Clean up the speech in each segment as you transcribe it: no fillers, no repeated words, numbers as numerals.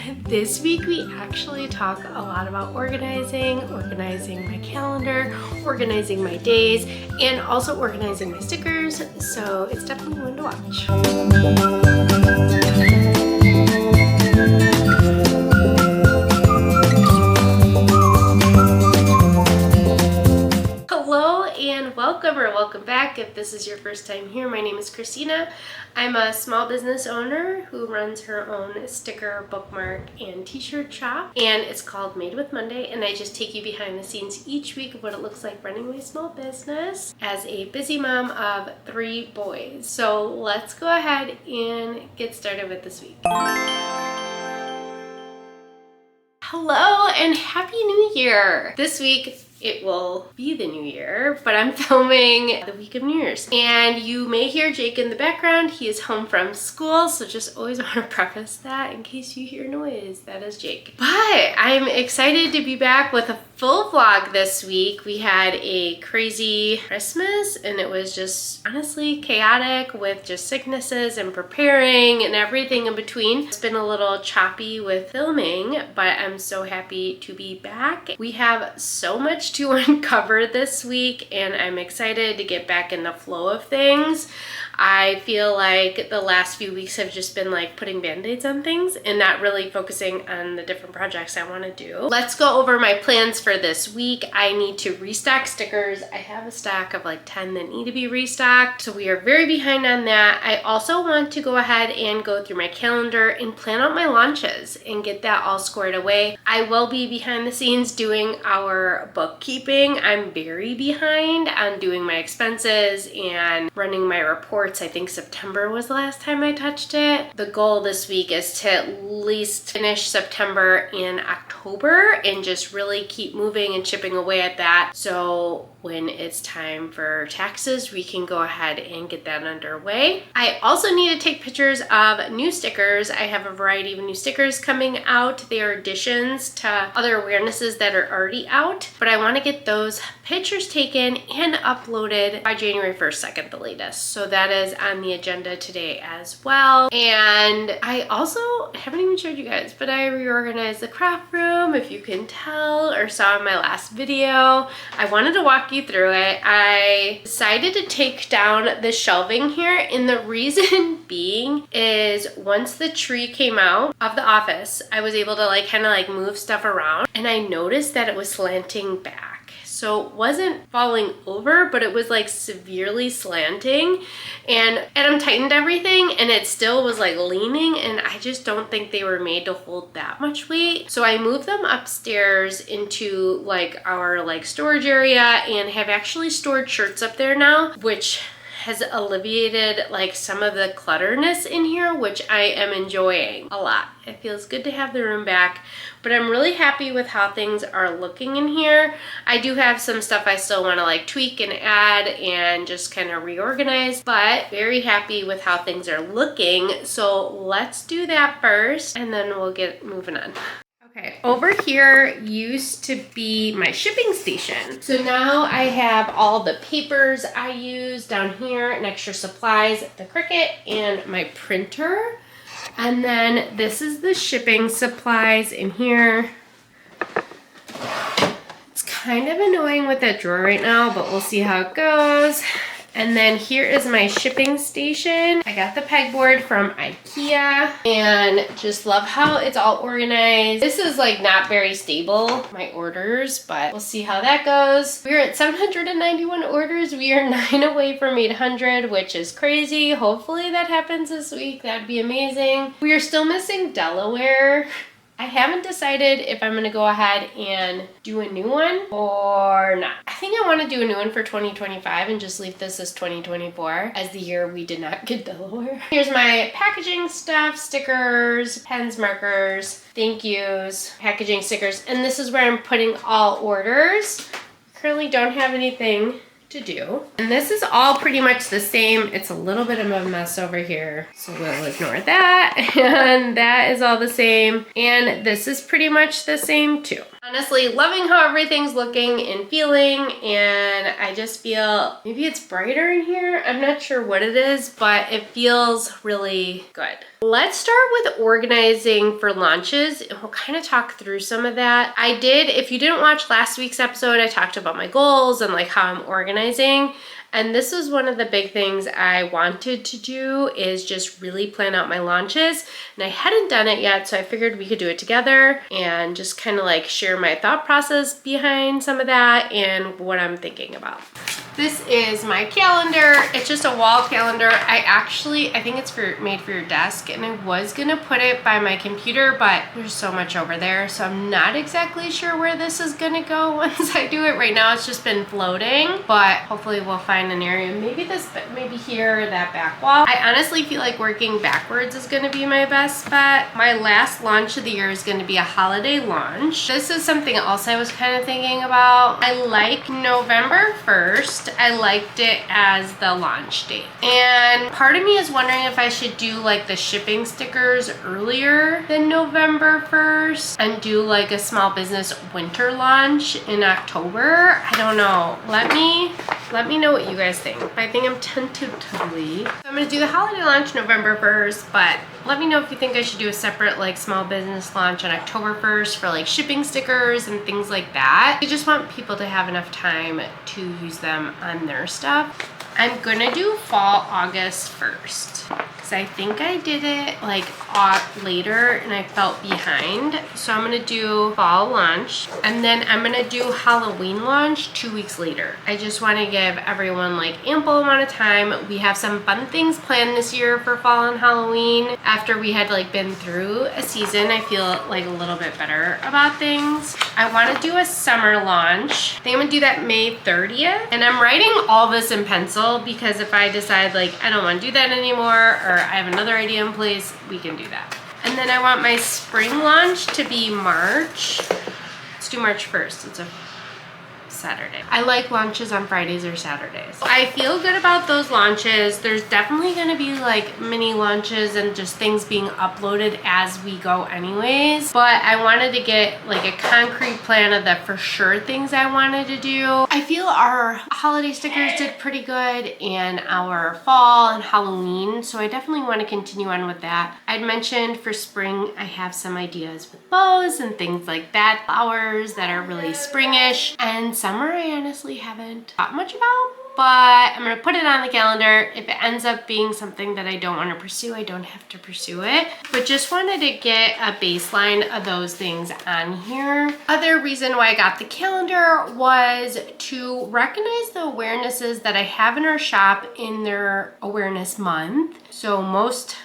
This week we actually talk a lot about organizing my calendar, organizing my days, and also organizing my stickers, so it's definitely one to watch. Hello and welcome back. If this is your first time here, my name is Christina. I'm a small business owner who runs her own sticker, bookmark, and t-shirt shop, and it's called Made with Monday, and I just take you behind the scenes each week of what it looks like running my small business as a busy mom of 3 boys. So let's go ahead and get started with this week. Hello and Happy New Year! This week it will be the new year, but I'm filming the week of New Year's. And you may hear Jake in the background. He is home from school, so just always want to preface that in case you hear noise. That is Jake. But I'm excited to be back with a full vlog this week. We had a crazy Christmas and it was just honestly chaotic with just sicknesses and preparing and everything in between. It's been a little choppy with filming, but I'm so happy to be back. We have so much to uncover this week and I'm excited to get back in the flow of things. I feel like the last few weeks have just been like putting band-aids on things and not really focusing on the different projects I want to do. Let's go over my plans for this week. I need to restock stickers. I have a stack of like 10 that need to be restocked, so we are very behind on that. I also want to go ahead and go through my calendar and plan out my launches and get that all squared away. I will be behind the scenes doing our bookkeeping. I'm very behind on doing my expenses and running my reports. I think September was the last time I touched it. The goal this week is to at least finish September and October and just really keep moving and chipping away at that. So when it's time for taxes, we can go ahead and get that underway. I also need to take pictures of new stickers. I have a variety of new stickers coming out. They are additions to other awarenesses that are already out, but I want to get those pictures taken and uploaded by January 1st, 2nd, the latest. So that is on the agenda today as well. And I also haven't even showed you guys, but I reorganized the craft room, if you can tell or saw in my last video. I wanted to walk you through it. I decided to take down the shelving here, and the reason being is once the tree came out of the office, I was able to like kind of like move stuff around, and I noticed that it was slanting back. So it wasn't falling over, but it was like severely slanting, and Adam tightened everything and it still was like leaning, and I just don't think they were made to hold that much weight. So I moved them upstairs into like our like storage area and have actually stored shirts up there now, which has alleviated like some of the clutterness in here, which I am enjoying a lot. It feels good to have the room back, but I'm really happy with how things are looking in here. I do have some stuff I still want to like tweak and add and just kind of reorganize, but very happy with how things are looking. So let's do that first and then we'll get moving on. Okay, over here used to be my shipping station. So now I have all the papers I use down here and extra supplies, the Cricut and my printer. And then this is the shipping supplies in here. It's kind of annoying with that drawer right now, but we'll see how it goes. And then here is my shipping station. I got the pegboard from IKEA and just love how it's all organized. This is like not very stable, my orders, but we'll see how that goes. We're at 791 orders. We are 9 away from 800, which is crazy. Hopefully that happens this week. That'd be amazing. We are still missing Delaware. I haven't decided if I'm going to go ahead and do a new one or not. I think I want to do a new one for 2025 and just leave this as 2024 as the year we did not get Delaware. Here's my packaging stuff, stickers, pens, markers, thank yous, packaging stickers, and this is where I'm putting all orders. Currently don't have anything to do. And this is all pretty much the same. It's a little bit of a mess over here, so we'll ignore that. And that is all the same. And this is pretty much the same too. Honestly, loving how everything's looking and feeling, and I just feel maybe it's brighter in here. I'm not sure what it is, but it feels really good. Let's start with organizing for launches, and we'll kind of talk through some of that. If you didn't watch last week's episode, I talked about my goals and like how I'm organizing. And this was one of the big things I wanted to do, is just really plan out my launches. And I hadn't done it yet, so I figured we could do it together and just kind of like share my thought process behind some of that and what I'm thinking about. This is my calendar. It's just a wall calendar. I think it's made for your desk, and I was gonna put it by my computer, but there's so much over there, so I'm not exactly sure where this is gonna go once I do it. Right now it's just been floating, but hopefully we'll find an area. Maybe here, that back wall. I honestly feel like working backwards is gonna be my best bet. My last launch of the year is gonna be a holiday launch. This is something else I was kind of thinking about. I like November 1st. I liked it as the launch date. And part of me is wondering if I should do like the shipping stickers earlier than November 1st and do like a small business winter launch in October. I don't know. Let me know what you guys think. I think I'm tentatively. So I'm gonna do the holiday launch November 1st, but let me know if you think I should do a separate like small business launch on October 1st for like shipping stickers and things like that. I just want people to have enough time to use them on their stuff. I'm gonna do fall August 1st because I think I did it like later and I felt behind. So I'm gonna do fall launch, and then I'm gonna do Halloween launch 2 weeks later. I just want to give everyone like ample amount of time. We have some fun things planned this year for fall and Halloween. After we had like been through a season, I feel like a little bit better about things. I want to do a summer launch. I think I'm gonna do that May 30th, and I'm writing all this in pencil because if I decide like I don't want to do that anymore, or I have another idea in place, we can do that. And then I want my spring launch to be March. Let's do March 1st. It's a Saturday. I like launches on Fridays or Saturdays. I feel good about those launches. There's definitely gonna be like mini launches and just things being uploaded as we go anyways, but I wanted to get like a concrete plan of the for sure things I wanted to do. I feel our holiday stickers did pretty good and our fall and Halloween, so I definitely want to continue on with that. I'd mentioned for spring I have some ideas with bows and things like that, flowers that are really springish, and summer I honestly haven't thought much about, but I'm gonna put it on the calendar. If it ends up being something that I don't want to pursue, I don't have to pursue it, but just wanted to get a baseline of those things on here. Other reason why I got the calendar was to recognize the awarenesses that I have in our shop in their awareness month. So most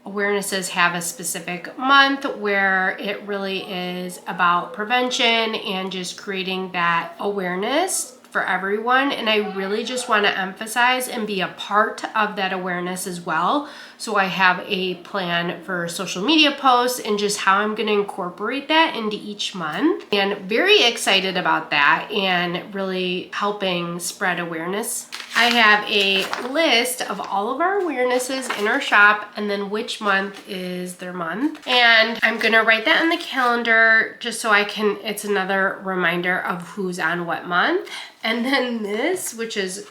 awarenesses have a specific month where it really is about prevention and just creating that awareness for everyone, and I really just want to emphasize and be a part of that awareness as well. So I have a plan for social media posts and just how I'm going to incorporate that into each month, and very excited about that and really helping spread awareness. I have a list of all of our awarenesses in our shop and then which month is their month, and I'm gonna write that on the calendar just so it's another reminder of who's on what month. And then this, which is,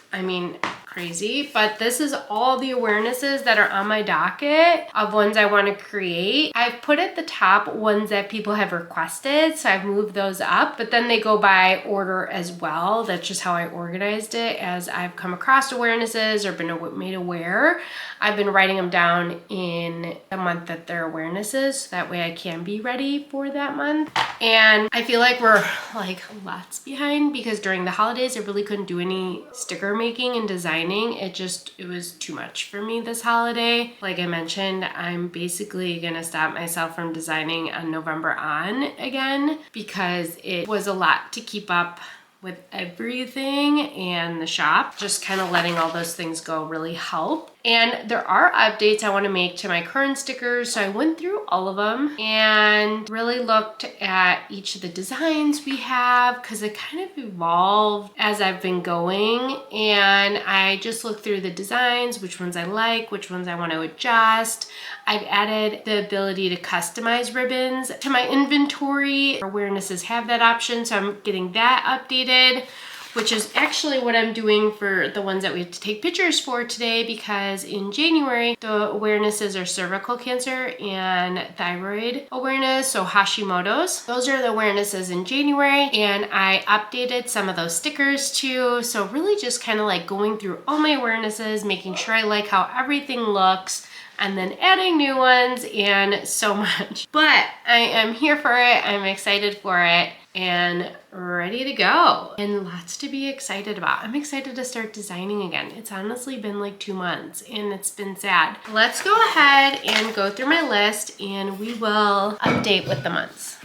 crazy, but this is all the awarenesses that are on my docket of ones I want to create. I've put at the top ones that people have requested, so I've moved those up, but then they go by order as well. That's just how I organized it. As I've come across awarenesses or been made aware, I've been writing them down in the month that they're awarenesses, so that way I can be ready for that month. And I feel like we're like lots behind because during the holidays I really couldn't do any sticker making and designing. It was too much for me this holiday. Like I mentioned, I'm basically gonna stop myself from designing on November on again because it was a lot to keep up with everything and the shop. Just kind of letting all those things go really help. And there are updates I want to make to my current stickers. So I went through all of them and really looked at each of the designs we have because it kind of evolved as I've been going. And I just looked through the designs, which ones I like, which ones I want to adjust. I've added the ability to customize ribbons to my inventory. Awarenesses have that option, so I'm getting that updated, which is actually what I'm doing for the ones that we have to take pictures for today, because in January, the awarenesses are cervical cancer and thyroid awareness, so Hashimoto's. Those are the awarenesses in January, and I updated some of those stickers too. So really just kind of like going through all my awarenesses, making sure I like how everything looks, and then adding new ones and so much. But I am here for it. I'm excited for it and ready to go. And lots to be excited about. I'm excited to start designing again. It's honestly been like 2 months and it's been sad. Let's go ahead and go through my list and we will update with the months.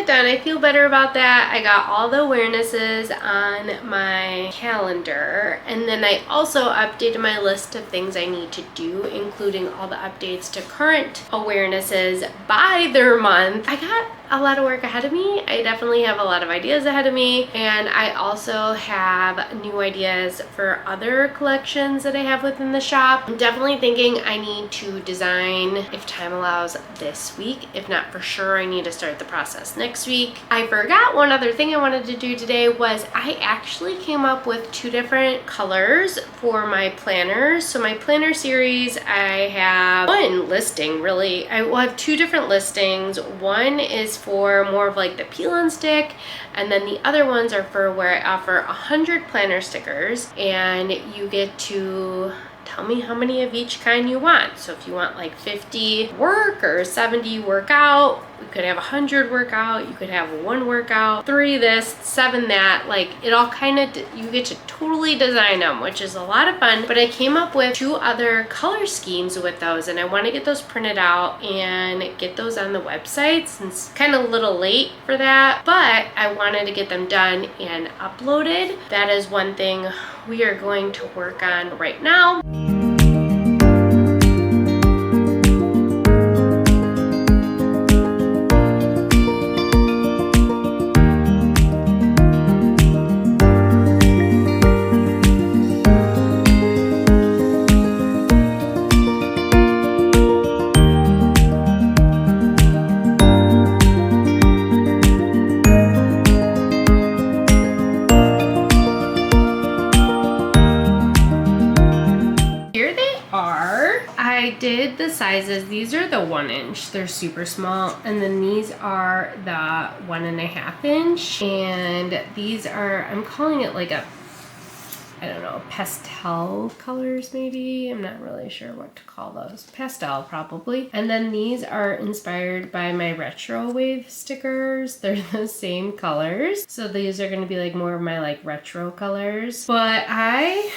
Done. I feel better about that. I got all the awarenesses on my calendar, and then I also updated my list of things I need to do, including all the updates to current awarenesses by their month. I got a lot of work ahead of me. I definitely have a lot of ideas ahead of me, and I also have new ideas for other collections that I have within the shop. I'm definitely thinking I need to design, if time allows, this week. If not, for sure I need to start the process next week. I forgot one other thing I wanted to do today was I actually came up with 2 different colors for my planners. So my planner series, I have one listing really. I will have 2 different listings. One is for more of like the peel and stick, and then the other ones are for where I offer 100 planner stickers, and you get to tell me how many of each kind you want. So if you want like 50 work or 70 workout, you could have 100 workout, you could have 1 workout, 3 this, 7 that, like it all kind of, you get to totally design them, which is a lot of fun. But I came up with 2 other color schemes with those, and I want to get those printed out and get those on the website since it's kind of a little late for that, but I wanted to get them done and uploaded. That is one thing we are going to work on right now. I did the sizes. These are the 1 inch. They're super small. And then these are the 1.5 inch. And these are, I'm calling it like a, I don't know, pastel colors maybe. I'm not really sure what to call those. Pastel probably. And then these are inspired by my retro wave stickers. They're the same colors. So these are going to be like more of my like retro colors. But I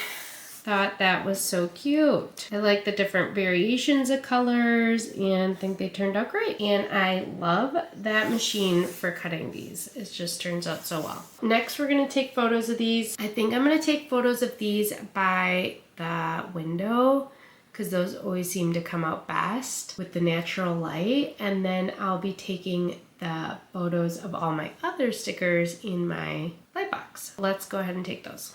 thought that was so cute. I like the different variations of colors and think they turned out great. And I love that machine for cutting these. It just turns out so well. Next, we're gonna take photos of these. I think I'm gonna take photos of these by the window because those always seem to come out best with the natural light. And then I'll be taking the photos of all my other stickers in my light box. Let's go ahead and take those.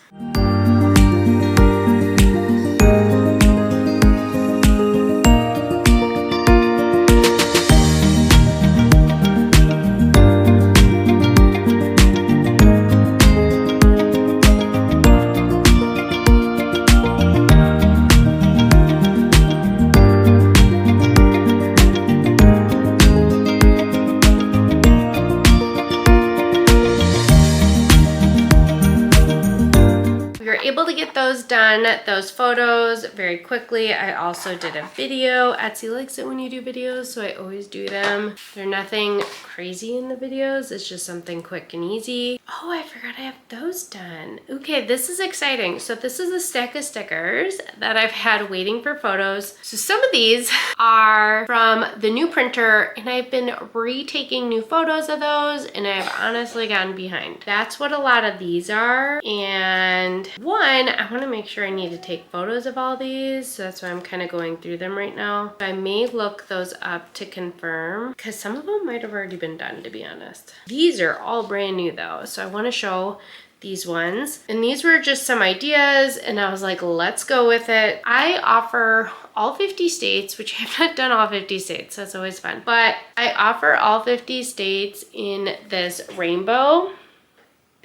we were able to get those done, those photos, very quickly. I also did a video. Etsy likes it when you do videos, so I always do them. They're nothing crazy in the videos. It's just something quick and easy. Oh, I forgot I have those done. Okay, this is exciting. So this is a stack of stickers that I've had waiting for photos. So some of these are from the new printer, and I've been retaking new photos of those, and I've honestly gotten behind. That's what a lot of these are. And one, I want to make sure I need to take photos of all these, so that's why I'm kind of going through them right now. I may look those up to confirm, because some of them might have already been done, to be honest. These are all brand new though, so I want to show these ones. And these were just some ideas, and I was like, let's go with it. I offer all 50 states, which I have not done all 50 states, so that's always fun. But I offer all 50 states in this rainbow,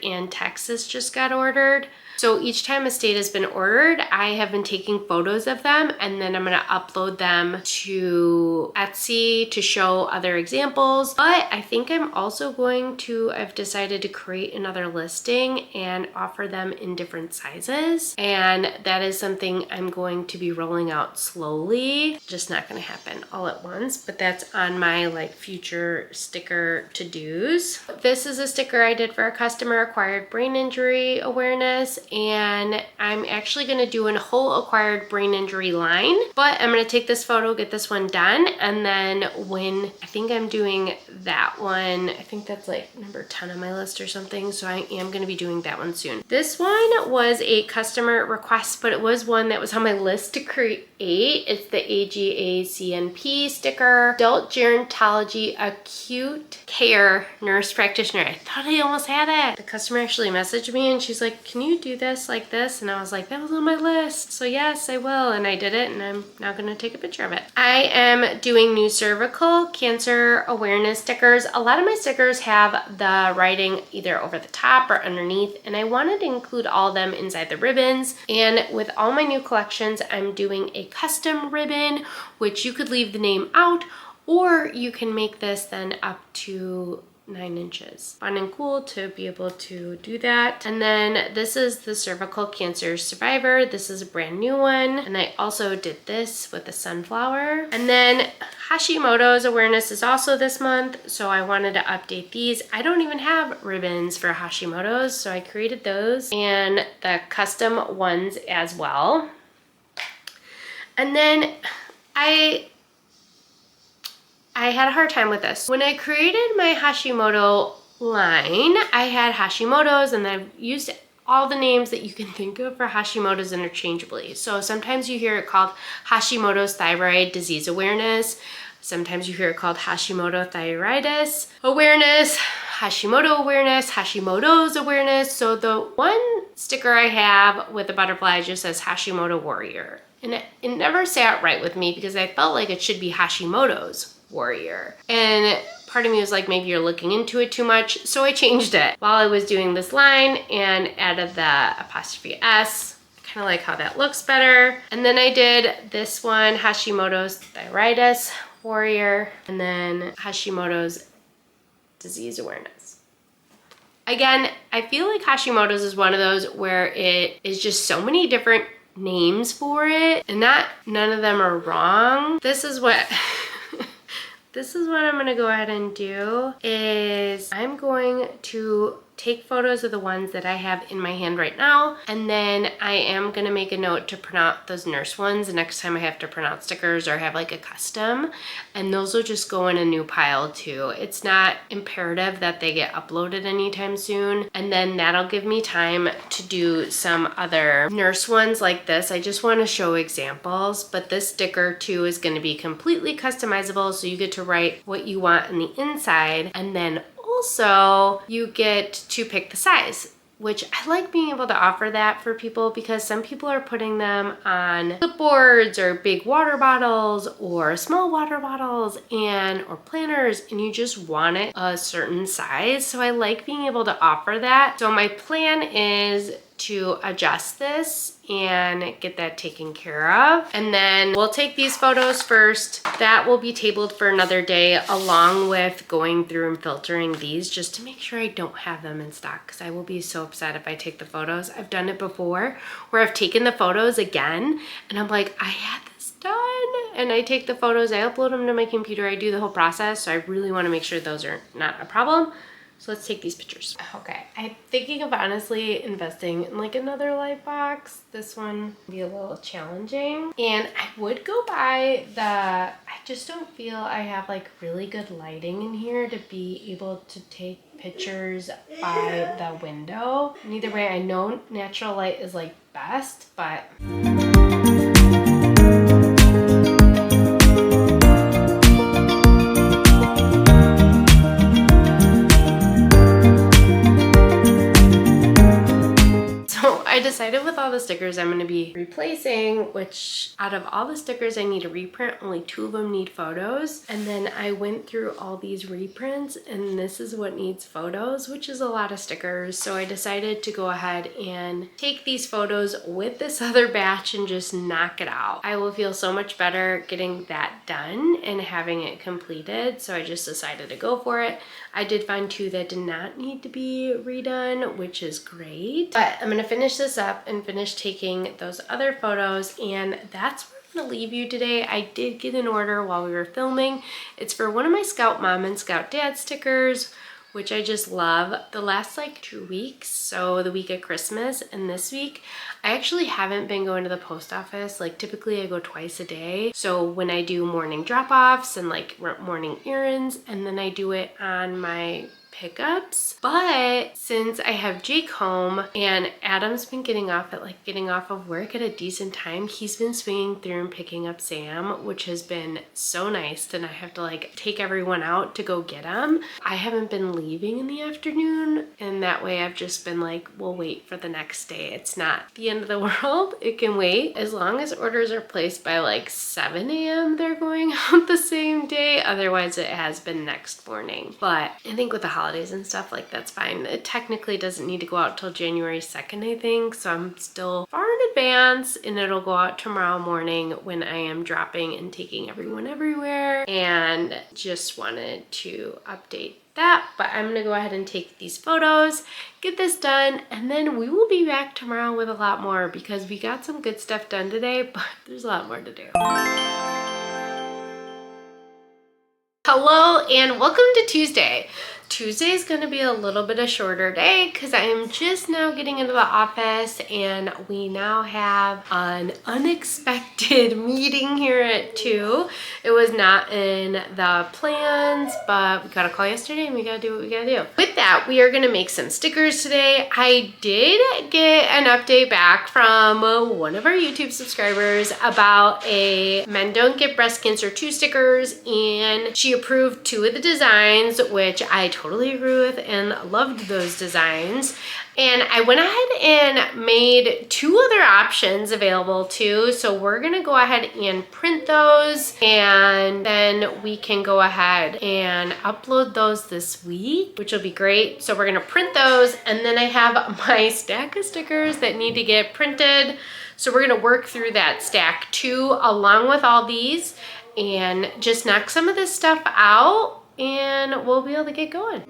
and Texas just got ordered. So each time a state has been ordered, I have been taking photos of them, and then I'm gonna upload them to Etsy to show other examples. But I think I'm also going to, I've decided to create another listing and offer them in different sizes. And that is something I'm going to be rolling out slowly. Just not gonna happen all at once, but that's on my like future sticker to-dos. This is a sticker I did for a customer, acquired brain injury awareness. And I'm actually gonna do a whole acquired brain injury line, but I'm gonna take this photo, get this one done, and then when I think I'm doing that one, I think that's like number 10 on my list or something, so I am gonna be doing that one soon. This one was a customer request, but it was one that was on my list to create. It's the AGACNP sticker, Adult Gerontology Acute Care Nurse Practitioner. I thought I almost had it. The customer actually messaged me and she's like, can you do this like this? And I was like, that was on my list, so yes, I will. And I did it, and I'm now gonna take a picture of it. I am doing new cervical cancer awareness stickers. A lot of my stickers have the writing either over the top or underneath, and I wanted to include all of them inside the ribbons. And with all my new collections, I'm doing a custom ribbon, which you could leave the name out, or you can make this then up to 9 inches. Fun and cool to be able to do that. And then this is the cervical cancer survivor. This is a brand new one. And I also did this with the sunflower. And then Hashimoto's awareness is also this month, so I wanted to update these. I don't even have ribbons for Hashimoto's, so I created those and the custom ones as well. And then I had a hard time with this. When I created my Hashimoto line, I had Hashimoto's, and I've used all the names that you can think of for Hashimoto's interchangeably. So sometimes you hear it called Hashimoto's thyroid disease awareness. Sometimes you hear it called Hashimoto thyroiditis awareness, Hashimoto awareness, Hashimoto's awareness. So the one sticker I have with the butterfly just says Hashimoto warrior. And it never sat right with me because I felt like it should be Hashimoto's warrior. And part of me was like, maybe you're looking into it too much. So I changed it while I was doing this line and added the apostrophe S. I kind of like how that looks better. And then I did this one, Hashimoto's thyroiditis warrior, and then Hashimoto's disease awareness. Again, I feel like Hashimoto's is one of those where it is just so many different names for it, and none of them are wrong. This is what I'm gonna go ahead and do is I'm going to take photos of the ones that I have in my hand right now, and then I am gonna make a note to print out those nurse ones the next time I have to print out stickers or have like a custom, and those will just go in a new pile too. It's not imperative that they get uploaded anytime soon, and then that'll give me time to do some other nurse ones like this. I just want to show examples, but this sticker too is going to be completely customizable, so you get to write what you want on the inside, and then also you get to pick the size, which I like being able to offer that for people because some people are putting them on clipboards or big water bottles or small water bottles or planners, and you just want it a certain size. So I like being able to offer that. So my plan is to adjust this and get that taken care of. And then we'll take these photos first. That will be tabled for another day, along with going through and filtering these just to make sure I don't have them in stock, because I will be so upset if I take the photos. I've done it before where I've taken the photos again and I'm like, I had this done, and I take the photos, I upload them to my computer, I do the whole process. So I really want to make sure those are not a problem. So let's take these pictures. Okay, I'm thinking of honestly investing in like another light box. This one will be a little challenging. And I would go buy I just don't feel I have like really good lighting in here to be able to take pictures by the window. And either way, I know natural light is like best, but I decided with all the stickers I'm going to be replacing, which out of all the stickers I need to reprint, only 2 of them need photos. And then I went through all these reprints and this is what needs photos, which is a lot of stickers. So I decided to go ahead and take these photos with this other batch and just knock it out. I will feel so much better getting that done and having it completed. So I just decided to go for it. I did find 2 that did not need to be redone, which is great. But I'm gonna finish this up and finish taking those other photos, and that's where I'm gonna leave you today. I did get an order while we were filming. It's for one of my Scout Mom and Scout Dad stickers, which I just love. The last like 2 weeks, so the week of Christmas and this week, I actually haven't been going to the post office. Like typically I go twice a day. So when I do morning drop-offs and like morning errands, and then I do it on my pickups. But since I have Jake home and Adam's been getting off of work at a decent time, he's been swinging through and picking up Sam, which has been so nice. And I have to like take everyone out to go get him. I haven't been leaving in the afternoon, and that way I've just been like, we'll wait for the next day. It's not the end of the world. It can wait. As long as orders are placed by like 7 a.m. they're going out the same day. Otherwise it has been next morning. But I think with the holidays and stuff, like that's fine. It technically doesn't need to go out till January 2nd, I think. So I'm still far in advance, and it'll go out tomorrow morning when I am dropping and taking everyone everywhere. And just wanted to update that. But I'm gonna go ahead and take these photos, get this done, and then we will be back tomorrow with a lot more, because we got some good stuff done today, but there's a lot more to do. Hello and welcome to Tuesday. Tuesday is going to be a little bit a shorter day because I am just now getting into the office, and we now have an unexpected meeting here at 2. It was not in the plans, but we got a call yesterday and we got to do what we got to do. With that, we are going to make some stickers today. I did get an update back from one of our YouTube subscribers about a Men Don't Get Breast Cancer 2 stickers, and she approved 2 of the designs, which I totally agree with and loved those designs. And I went ahead and made 2 other options available too. So we're gonna go ahead and print those, and then we can go ahead and upload those this week, which will be great. So we're gonna print those, and then I have my stack of stickers that need to get printed. So we're gonna work through that stack too, along with all these, and just knock some of this stuff out, and we'll be able to get going.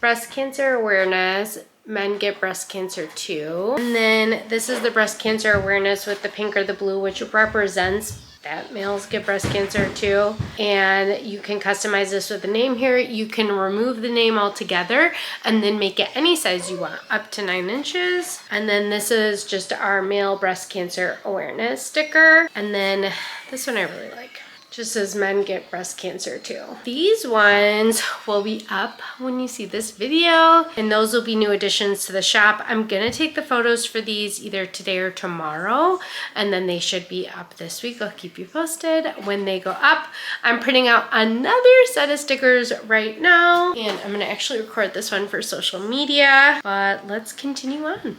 Breast cancer awareness, Men Get Breast Cancer 2. And then this is the breast cancer awareness with the pink or the blue, which represents that males get breast cancer too. And you can customize this with the name here. You can remove the name altogether and then make it any size you want, up to 9 inches. And then this is just our male breast cancer awareness sticker. And then this one I really like. just as men get breast cancer too. These ones will be up when you see this video, and those will be new additions to the shop. I'm gonna take the photos for these either today or tomorrow, and then they should be up this week. I'll keep you posted when they go up. I'm printing out another set of stickers right now, and I'm gonna actually record this one for social media, but let's continue on.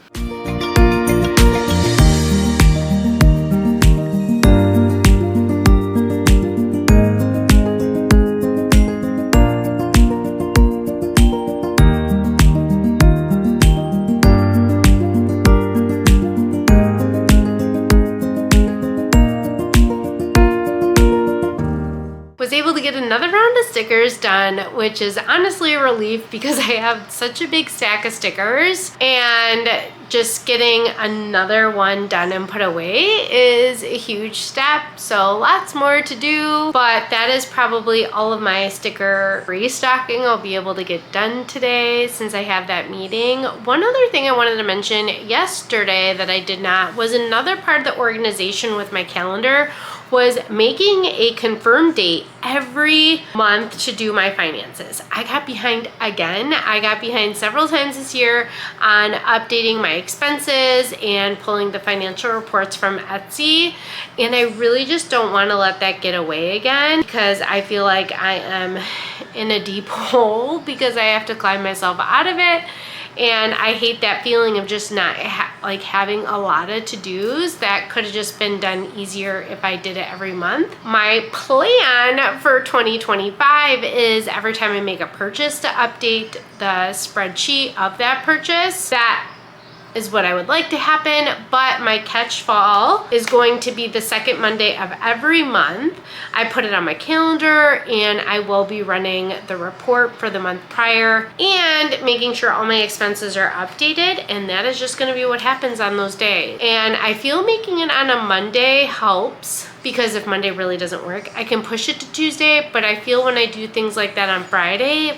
Was able to get another round of stickers done, which is honestly a relief because I have such a big stack of stickers, and just getting another one done and put away is a huge step. So lots more to do, but that is probably all of my sticker restocking I'll be able to get done today since I have that meeting. One other thing I wanted to mention yesterday that I did not was another part of the organization with my calendar was making a confirmed date every month to do my finances. I got behind again. I got behind several times this year on updating my expenses and pulling the financial reports from Etsy. And I really just don't want to let that get away again because I feel like I am in a deep hole because I have to climb myself out of it. And I hate that feeling of just not having a lot of to-dos that could have just been done easier if I did it every month. My plan for 2025 is every time I make a purchase to update the spreadsheet of that purchase. That is what I would like to happen, but my catch fall is going to be the second Monday of every month. I put it on my calendar, and I will be running the report for the month prior and making sure all my expenses are updated, and that is just gonna be what happens on those days. And I feel making it on a Monday helps, because if Monday really doesn't work, I can push it to Tuesday, but I feel when I do things like that on Friday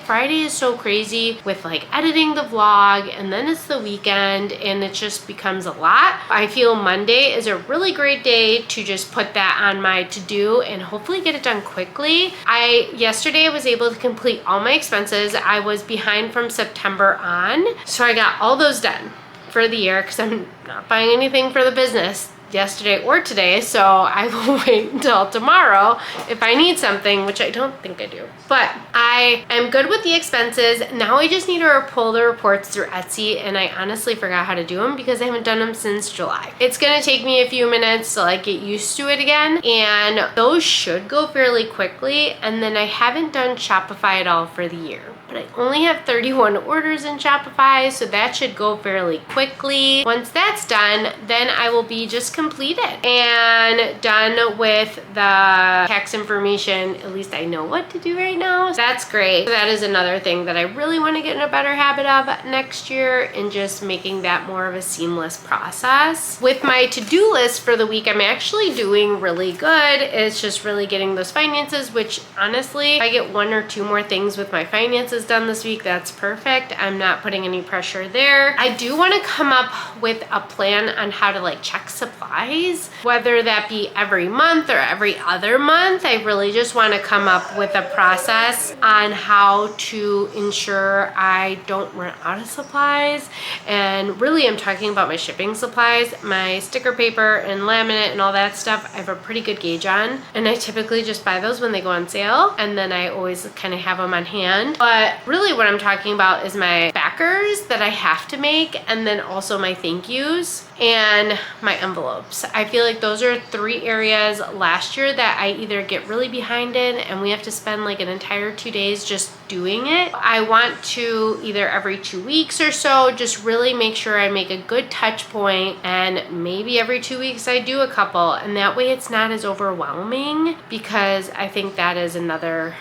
is so crazy with like editing the vlog, and then it's the weekend and it just becomes a lot. I feel Monday is a really great day to just put that on my to-do and hopefully get it done quickly. Yesterday I was able to complete all my expenses. I was behind from September on, so I got all those done for the year because I'm not buying anything for the business yesterday or today, so I will wait until tomorrow if I need something, which I don't think I do. But I am good with the expenses. Now I just need to pull the reports through Etsy, and I honestly forgot how to do them because I haven't done them since July. It's gonna take me a few minutes to like get used to it again, and those should go fairly quickly. And then I haven't done Shopify at all for the year, but I only have 31 orders in Shopify, so that should go fairly quickly. Once that's done, then I will be just completed and done with the tax information. At least I know what to do right now. So that's great. So that is another thing that I really want to get in a better habit of next year, and just making that more of a seamless process. With my to-do list for the week, I'm actually doing really good. It's just really getting those finances, which honestly, if I get 1 or 2 more things with my finances done this week, that's perfect. I'm not putting any pressure there. I do want to come up with a plan on how to like check supplies, whether that be every month or every other month. I really just want to come up with a process on how to ensure I don't run out of supplies. And really I'm talking about my shipping supplies, my sticker paper and laminate and all that stuff. I have a pretty good gauge on, and I typically just buy those when they go on sale, and then I always kind of have them on hand. But really what I'm talking about is my backers that I have to make, and then also my thank yous and my envelopes. I feel like those are 3 areas last year that I either get really behind in and we have to spend like an entire 2 days just doing it. I want to either every 2 weeks or so just really make sure I make a good touch point, and maybe every 2 weeks I do a couple, and that way it's not as overwhelming, because I think that is another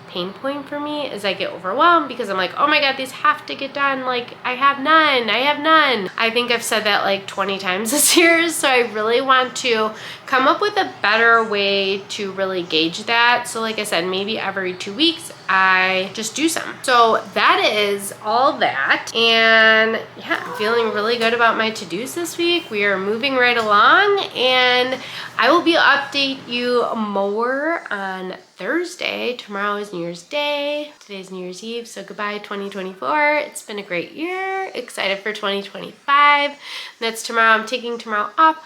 pain point for me is I get overwhelmed because I'm like, oh my God, these have to get done. Like I have none. I think I've said that like 20 times this year. So I really want to come up with a better way to really gauge that. So like I said, maybe every 2 weeks I just do some. So that is all that. And yeah, I'm feeling really good about my to-dos this week. We are moving right along, and I will be update you more on Thursday. Tomorrow is New Year's Day. Today's New Year's Eve. So goodbye 2024. It's been a great year. Excited for 2025. That's tomorrow. I'm taking tomorrow off.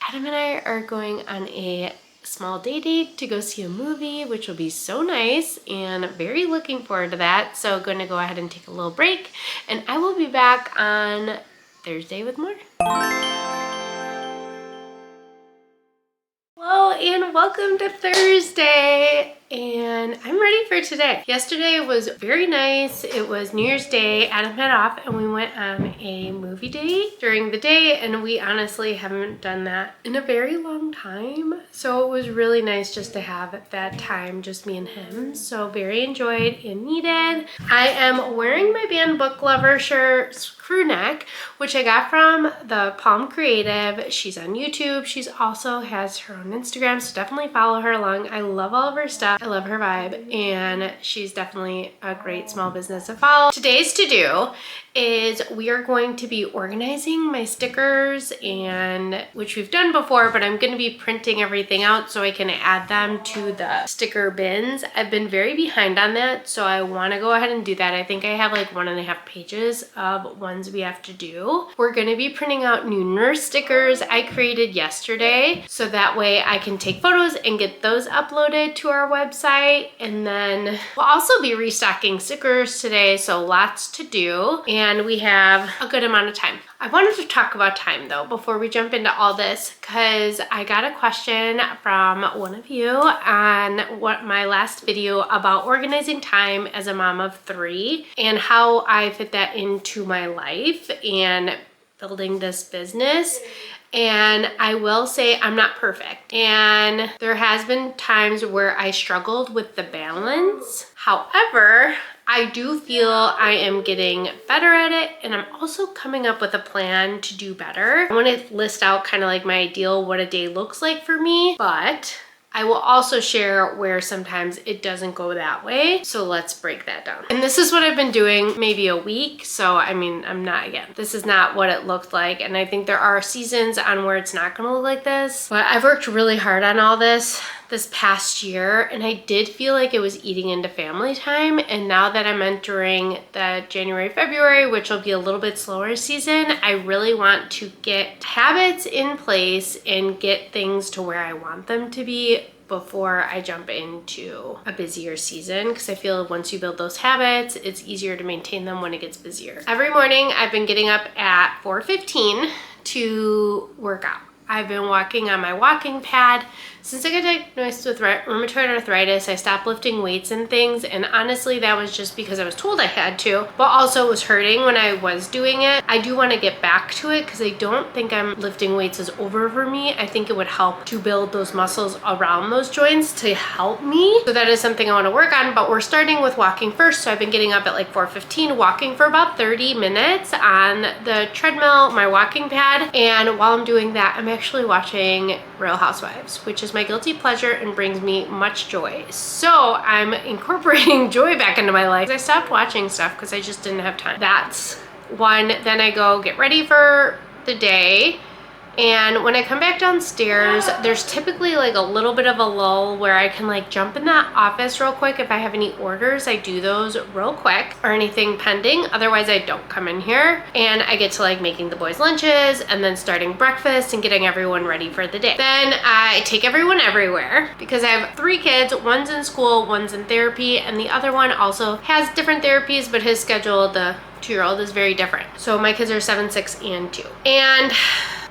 Adam and I are going on a small day date to go see a movie, which will be so nice, and very looking forward to that. So going to go ahead and take a little break, and I will be back on Thursday with more. Hello and welcome to Thursday, and I'm ready for today. Yesterday was very nice. It was New Year's Day. Adam had off and we went on a movie date during the day, and we honestly haven't done that in a very long time. So it was really nice just to have that time, just me and him. So very enjoyed and needed. I am wearing my band Book Lover shirt, crew neck, which I got from the Palm Creative. She's on YouTube. She's also has her own Instagram, so definitely follow her along. I love all of her stuff. I love her vibe, and she's definitely a great small business to follow. Today's to-do is we are going to be organizing my stickers, and which we've done before, but I'm going to be printing everything out so I can add them to the sticker bins. I've been very behind on that, so I want to go ahead and do that. I think I have like 1.5 pages of ones we have to do. We're going to be printing out new nurse stickers I created yesterday, so that way I can take photos and get those uploaded to our website. And then we'll also be restocking stickers today, so lots to do, and we have a good amount of time. I wanted to talk about time though before we jump into all this, because I got a question from one of you on what my last video about organizing time as a mom of 3 and how I fit that into my life and building this business. And I will say I'm not perfect, and there has been times where I struggled with the balance. However, I do feel I am getting better at it, and I'm also coming up with a plan to do better. I want to list out kind of like my ideal what a day looks like for me, but I will also share where sometimes it doesn't go that way. So let's break that down. And this is what I've been doing maybe a week. So I mean, this is not what it looked like. And I think there are seasons on where it's not gonna look like this, but I've worked really hard on all this past year, and I did feel like it was eating into family time. And now that I'm entering the January, February, which will be a little bit slower season, I really want to get habits in place and get things to where I want them to be before I jump into a busier season, because I feel once you build those habits, it's easier to maintain them when it gets busier. Every morning I've been getting up at 4:15 to work out. I've been walking on my walking pad. Since I got diagnosed with rheumatoid arthritis, I stopped lifting weights and things, and honestly that was just because I was told I had to, but also it was hurting when I was doing it. I do want to get back to it because I don't think lifting weights is over for me. I think it would help to build those muscles around those joints to help me. So that is something I want to work on, but we're starting with walking first. So I've been getting up at like 4:15, walking for about 30 minutes on the treadmill, my walking pad, and while I'm doing that, I'm actually watching Real Housewives, which is my guilty pleasure and brings me much joy. So I'm incorporating joy back into my life. I stopped watching stuff because I just didn't have time. That's one. Then I go get ready for the day. And when I come back downstairs, there's typically like a little bit of a lull where I can like jump in that office real quick. If I have any orders, I do those real quick, or anything pending. Otherwise, I don't come in here, and I get to like making the boys' lunches and then starting breakfast and getting everyone ready for the day. Then I take everyone everywhere because I have 3 kids. One's in school, one's in therapy, and the other one also has different therapies, but his schedule, the 2-year-old, is very different. So my kids are 7, 6, and 2. And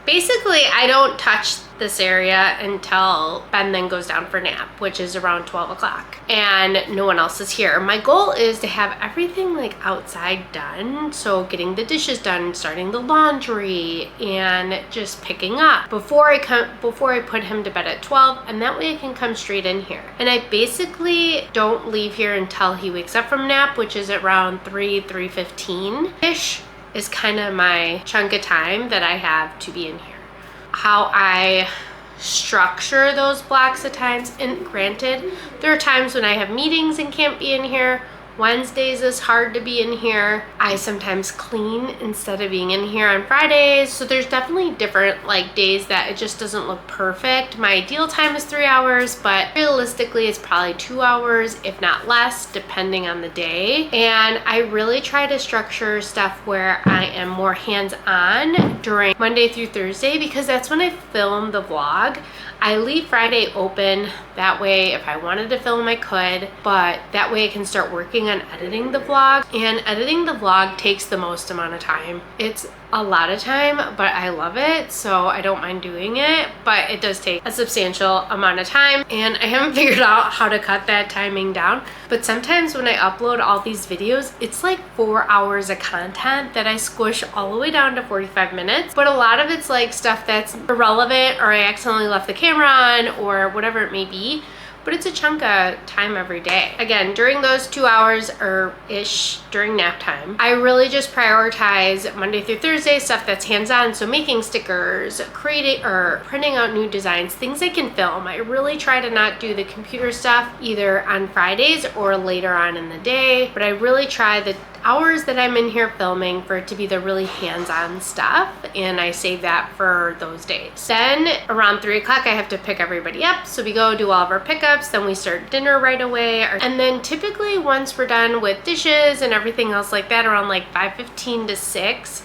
basically, I don't touch this area until Ben then goes down for nap, which is around 12 o'clock, and no one else is here. My goal is to have everything like outside done, so getting the dishes done, starting the laundry, and just picking up before I put him to bed at 12, and that way I can come straight in here. And I basically don't leave here until he wakes up from nap, which is around 3:15-ish. Is kind of my chunk of time that I have to be in here. How I structure those blocks at times. And granted, there are times when I have meetings and can't be in here. Wednesdays is hard to be in here. I sometimes clean instead of being in here on Fridays. So there's definitely different like days that it just doesn't look perfect. My ideal time is 3 hours, but realistically it's probably 2 hours, if not less, depending on the day. And I really try to structure stuff where I am more hands-on during Monday through Thursday, because that's when I film the vlog. I leave Friday open. That way, if I wanted to film, I could, but that way I can start working on editing the vlog. And editing the vlog takes the most amount of time. It's a lot of time, but I love it, so I don't mind doing it, but it does take a substantial amount of time, and I haven't figured out how to cut that timing down. But sometimes when I upload all these videos, it's like 4 hours of content that I squish all the way down to 45 minutes, but a lot of it's like stuff that's irrelevant, or I accidentally left the camera on, or whatever it may be. But it's a chunk of time every day. Again, during those 2 hours or ish during nap time, I really just prioritize Monday through Thursday stuff that's hands-on. So making stickers, creating or printing out new designs, things I can film. I really try to not do the computer stuff either on Fridays or later on in the day, but I really try the hours that I'm in here filming for it to be the really hands-on stuff, and I save that for those days. Then around 3 o'clock I have to pick everybody up, so we go do all of our pickups, then we start dinner right away, and then typically once we're done with dishes and everything else like that, around like 5:15 to 6,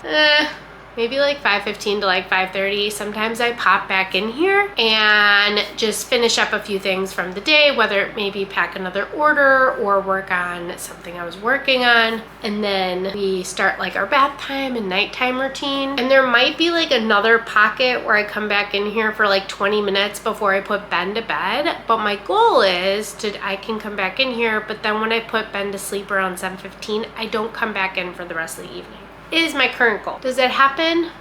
maybe like 5:15 to like 5:30. Sometimes I pop back in here and just finish up a few things from the day, whether it may be pack another order or work on something I was working on. And then we start like our bath time and nighttime routine. And there might be like another pocket where I come back in here for like 20 minutes before I put Ben to bed. But my goal is I can come back in here, but then when I put Ben to sleep around 7:15, I don't come back in for the rest of the evening. Is my current goal. Does that happen?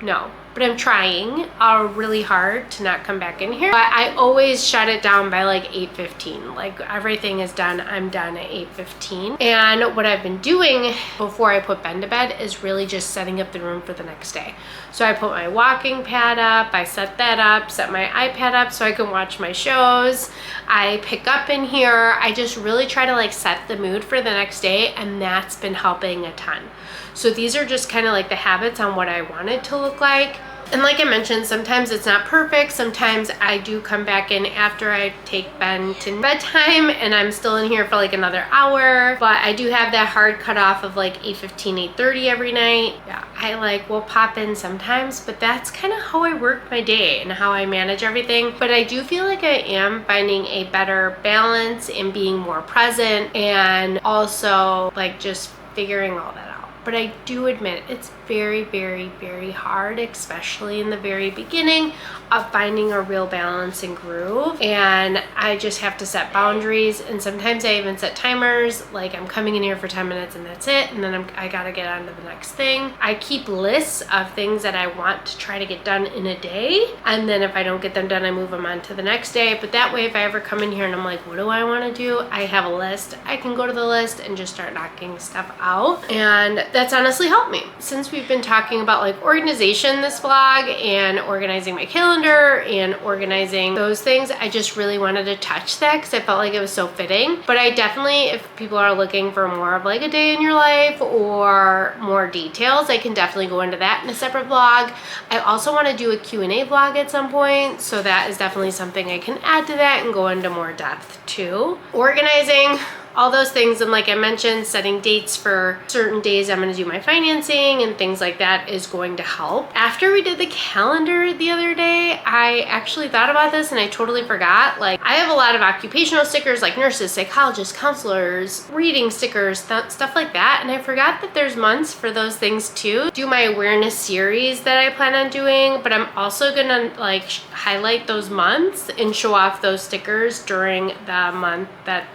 No, but I'm trying really hard to not come back in here. But I always shut it down by like 8:15. Like everything is done, I'm done at 8:15. And what I've been doing before I put Ben to bed is really just setting up the room for the next day. So I put my walking pad up, I set that up, set my iPad up so I can watch my shows. I pick up in here. I just really try to like set the mood for the next day, and that's been helping a ton. So these are just kind of like the habits on what I want it to look like. And like I mentioned, sometimes it's not perfect. Sometimes I do come back in after I take Ben to bedtime and I'm still in here for like another hour. But I do have that hard cutoff of like 8:15, 8:30 every night. Yeah, I like will pop in sometimes, but that's kind of how I work my day and how I manage everything. But I do feel like I am finding a better balance in being more present and also like just figuring all that out. But I do admit it's very, very, very hard, especially in the very beginning of finding a real balance and groove. And I just have to set boundaries. And sometimes I even set timers, like I'm coming in here for 10 minutes and that's it. And then I gotta get on to the next thing. I keep lists of things that I want to try to get done in a day. And then if I don't get them done, I move them on to the next day. But that way, if I ever come in here and I'm like, what do I want to do? I have a list. I can go to the list and just start knocking stuff out. And that's honestly helped me. Since we've been talking about like organization this vlog and organizing my calendar and organizing those things, I just really wanted to touch that because I felt like it was so fitting. But I definitely, if people are looking for more of like a day in your life or more details, I can definitely go into that in a separate vlog. I also want to do a Q&A vlog at some point, so that is definitely something I can add to that and go into more depth too. Organizing, all those things, and like I mentioned, setting dates for certain days I'm going to do my financing and things like that is going to help. After we did the calendar the other day, I actually thought about this and I totally forgot. Like I have a lot of occupational stickers like nurses, psychologists, counselors, reading stickers, stuff like that, and I forgot that there's months for those things too. Do my awareness series that I plan on doing, but I'm also gonna like highlight those months and show off those stickers during the month that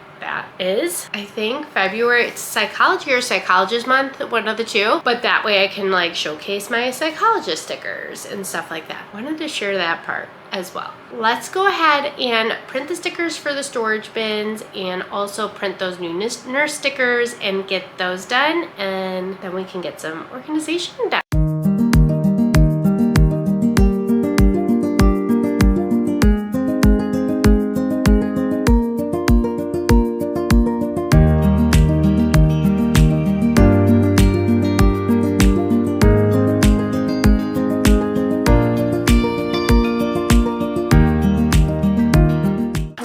is. I think February, it's psychology or psychologist month, one of the two, but that way I can like showcase my psychologist stickers and stuff like that. Wanted to share that part as well. Let's go ahead and print the stickers for the storage bins and also print those new nurse stickers and get those done, and then we can get some organization done.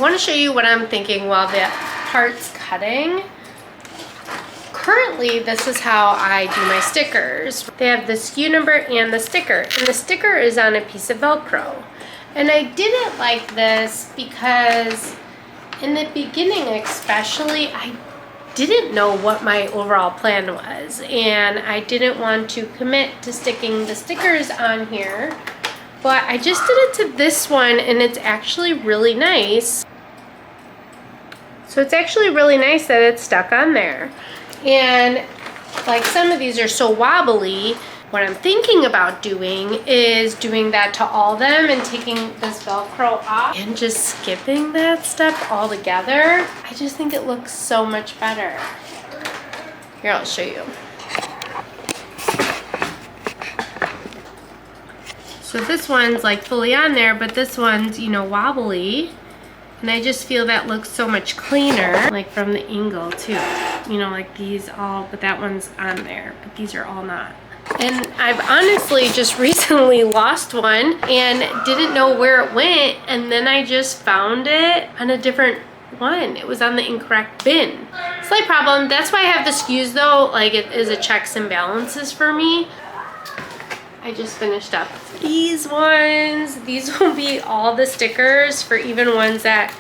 want to show you what I'm thinking while the part's cutting. Currently, this is how I do my stickers. They have the SKU number and the sticker. And the sticker is on a piece of Velcro. And I did it like this because in the beginning especially, I didn't know what my overall plan was. And I didn't want to commit to sticking the stickers on here. But I just did it to this one and it's actually really nice. So it's actually really nice that it's stuck on there. And like some of these are so wobbly, what I'm thinking about doing is doing that to all of them and taking this Velcro off and just skipping that step altogether. I just think it looks so much better. Here, I'll show you. So this one's like fully on there, but this one's, you know, wobbly. And I just feel that looks so much cleaner, like from the angle too. You know, like these all, but that one's on there, but these are all not. And I've honestly just recently lost one and didn't know where it went. And then I just found it on a different one. It was on the incorrect bin. Slight problem. That's why I have the SKUs though. Like it is a checks and balances for me. I just finished up these ones. These will be all the stickers for even ones that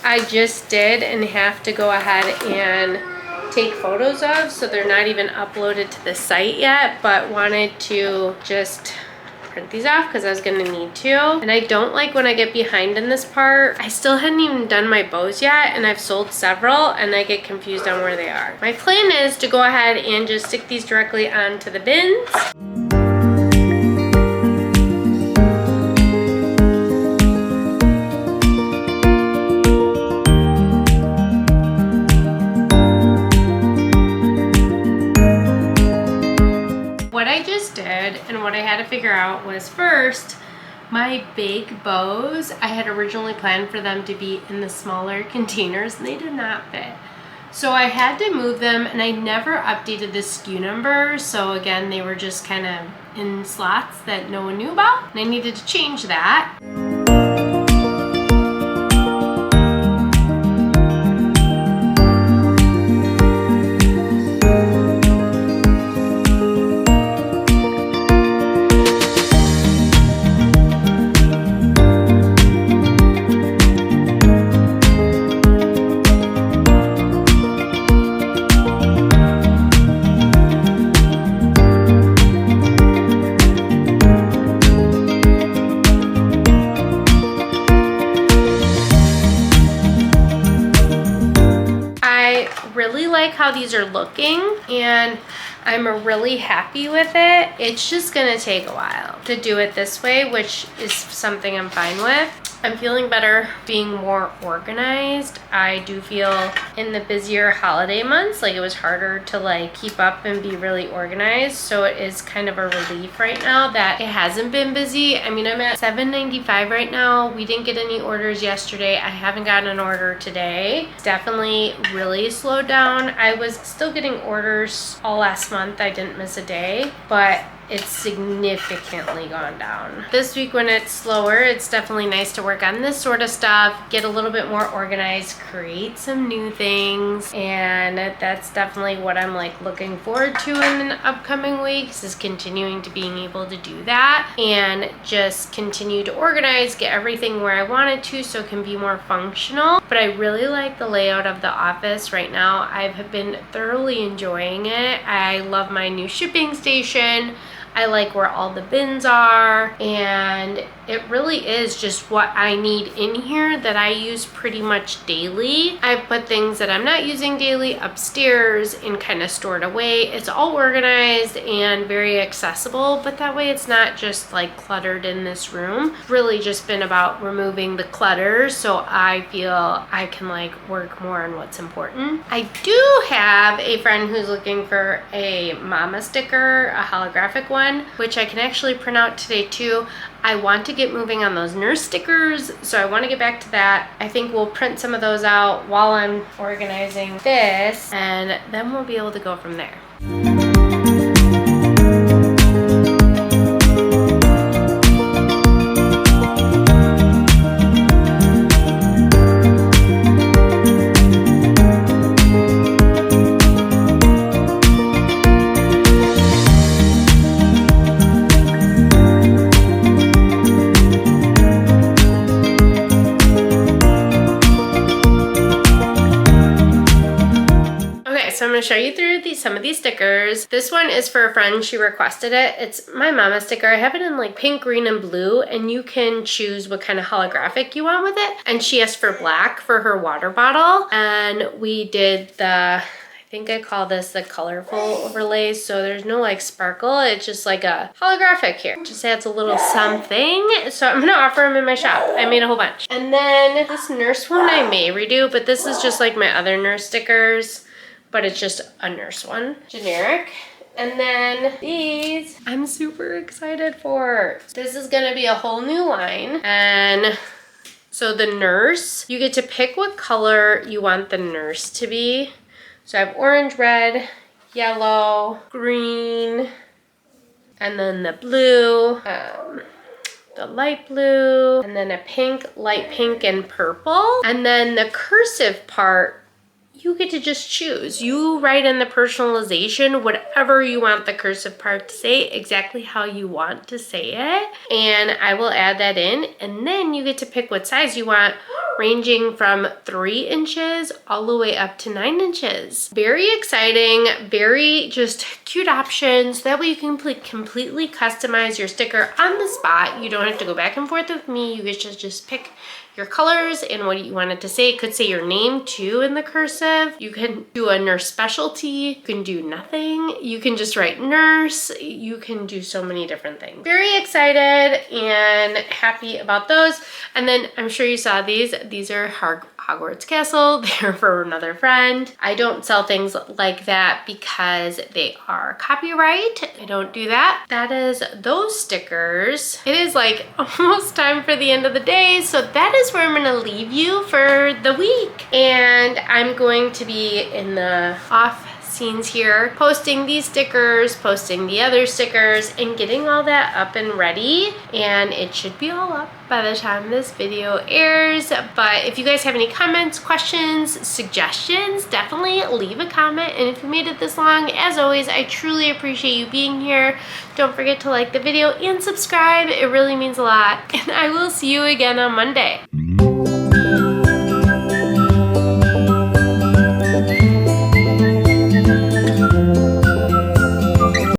I just did and have to go ahead and take photos of, so they're not even uploaded to the site yet, but wanted to just print these off because I was gonna need to. And I don't like when I get behind in this part. I still hadn't even done my bows yet and I've sold several and I get confused on where they are. My plan is to go ahead and just stick these directly onto the bins. And what I had to figure out was first, my big bows, I had originally planned for them to be in the smaller containers and they did not fit. So I had to move them and I never updated the SKU number. So again, they were just kind of in slots that no one knew about and I needed to change that. Really like how these are looking and I'm really happy with it. It's just gonna take a while to do it this way, which is something I'm fine with. I'm feeling better being more organized. I do feel in the busier holiday months, like it was harder to like keep up and be really organized. So it is kind of a relief right now that it hasn't been busy. I mean, I'm at $7.95 right now. We didn't get any orders yesterday. I haven't gotten an order today. It's definitely really slowed down. I was still getting orders all last month. I didn't miss a day, but it's significantly gone down. This week when it's slower, it's definitely nice to work on this sort of stuff, get a little bit more organized, create some new things, and that's definitely what I'm like looking forward to in the upcoming weeks, is continuing to being able to do that and just continue to organize, get everything where I want it to so it can be more functional. But I really like the layout of the office right now. I've been thoroughly enjoying it. I love my new shipping station. I like where all the bins are, and it really is just what I need in here that I use pretty much daily. I've put things that I'm not using daily upstairs and kind of stored away. It's all organized and very accessible, but that way it's not just like cluttered in this room. It's really just been about removing the clutter so I feel I can like work more on what's important. I do have a friend who's looking for a mama sticker, a holographic one, which I can actually print out today too. I want to get moving on those nurse stickers, so I want to get back to that. I think we'll print some of those out while I'm organizing this, and then we'll be able to go from there. gonna show you through some of these stickers. This one is for a friend, she requested it. It's my mama sticker. I have it in like pink, green, and blue, and you can choose what kind of holographic you want with it. And she asked for black for her water bottle. And we did I think I call this the colorful overlays. So there's no like sparkle. It's just like a holographic here. Just adds a little something. So I'm gonna offer them in my shop. I made a whole bunch. And then this nurse one I may redo, but this is just like my other nurse stickers, but it's just a nurse one, generic. And then these I'm super excited for. This is gonna be a whole new line. And so the nurse, you get to pick what color you want the nurse to be. So I have orange, red, yellow, green, and then the blue, the light blue, and then a pink, light pink, and purple. And then the cursive part, you get to just choose. You write in the personalization whatever you want the cursive part to say, exactly how you want to say it. And I will add that in. And then you get to pick what size you want, ranging from 3 inches all the way up to 9 inches. Very exciting, very just cute options. That way you can completely customize your sticker on the spot. You don't have to go back and forth with me. You get to just pick your colors and what you want it to say. It could say your name too in the cursive. You can do a nurse specialty. You can do nothing. You can just write nurse. You can do so many different things. Very excited and happy about those. And then I'm sure you saw these. These are Hogwarts Castle. They're for another friend. I don't sell things like that because they are copyright. I don't do that. That is those stickers. It is like almost time for the end of the day. So that is where I'm gonna leave you for the week. And I'm going to be in the off scenes here, posting these stickers, posting the other stickers, and getting all that up and ready. And it should be all up by the time this video airs. But if you guys have any comments, questions, suggestions, definitely leave a comment. And if you made it this long, as always, I truly appreciate you being here. Don't forget to like the video and subscribe. It really means a lot. And I will see you again on Monday.